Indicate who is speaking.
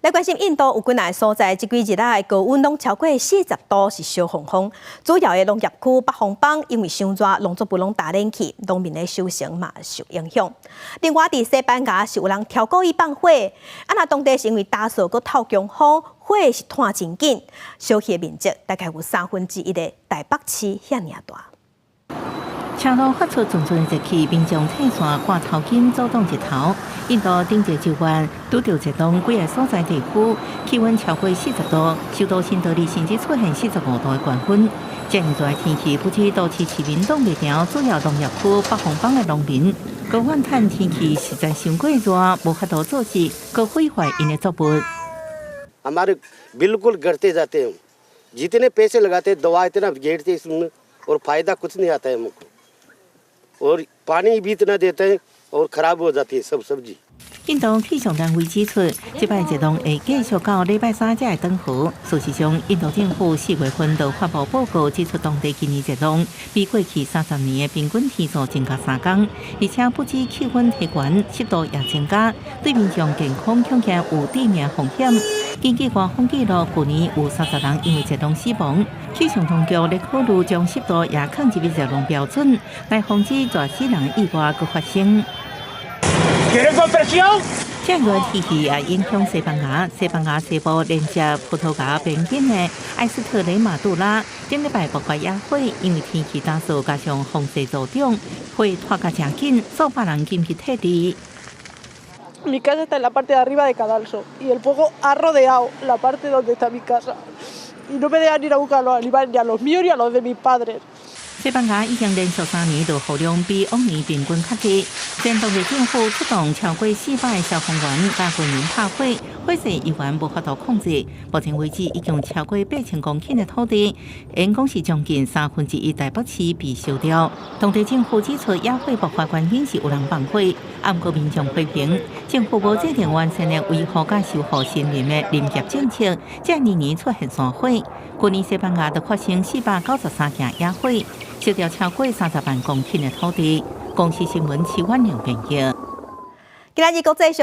Speaker 1: 来关心印度有几个所在，这几日来高温拢超过40度，是小风风。主要的农业区北方邦因为伤热，农作物拢打冷气，农民的收成嘛受影响。另外，伫西班牙是有人超故意放火，那当地是因为打扫佮透强风，火是炭真紧，烧起的面积大概有1/3的台北市遐尔大。
Speaker 2: 车路发出阵阵热气，民众替线挂头巾走动一头。印度顶一周月拄着热浪，几个所在地区气温超过40度，首都新德里甚至出现45度的高温。这样热的天气，不止都市市民挡袂牢，主要农业区北方邦的农民，高怨叹天气实在伤过热，无法度做事，佮毁坏因的作物。
Speaker 3: हमारे बिल्कुल गिरते जाते हैं जितने पैसे लगाते दवा इतना गिरते इसमें और फायदा कुछ नहीं आता है हमको और पानी भी इतना देते हैं और खराब हो जाती है सब सब्जी
Speaker 2: 印度气象单位指出，这摆热浪会继续到礼拜3才会登河。事实上，印度政府4月份就发布报告，指出当地今年热浪比过去30年的平均天数增加3天，而且不止气温提悬，湿度也增加，对民众健康恐惊有致命风险。根据官方记录，去年有30人因为热浪死亡。气象当局在考虑将湿度也降至比热浪标准，来防止热死人意外搁发生。 这热天气也影响西班牙。西班牙西部连接葡萄牙边境的埃斯特雷马杜拉，顶礼拜爆发野火，因为天气打扫加上风势助长，火拖甲真紧，数百人紧急撤离。
Speaker 4: Mi casa está en la parte de arriba de Cadalso y el fuego ha rodeado la parte donde está mi casa y no me dejan ir a buscar a los animales ni a los míos ni a los de mis padres.
Speaker 2: 西班牙已经连续3年落雨量比往年平均较低，前当地政府出动超过400个消防员甲军人拍火，火势依然无法度控制。目前为止，已经超过8000公顷的土地，因讲是将近1/3台北市被烧掉。当地政府指出，野火爆发原因是有人放火，暗过民众批评政府无制定完善的维护甲修复森林的林业政策，才年年出现山火。去年西班牙就发生493件野火。 烧掉超过30万公顷的土地。公司新闻7万200页。
Speaker 1: 今日国际上。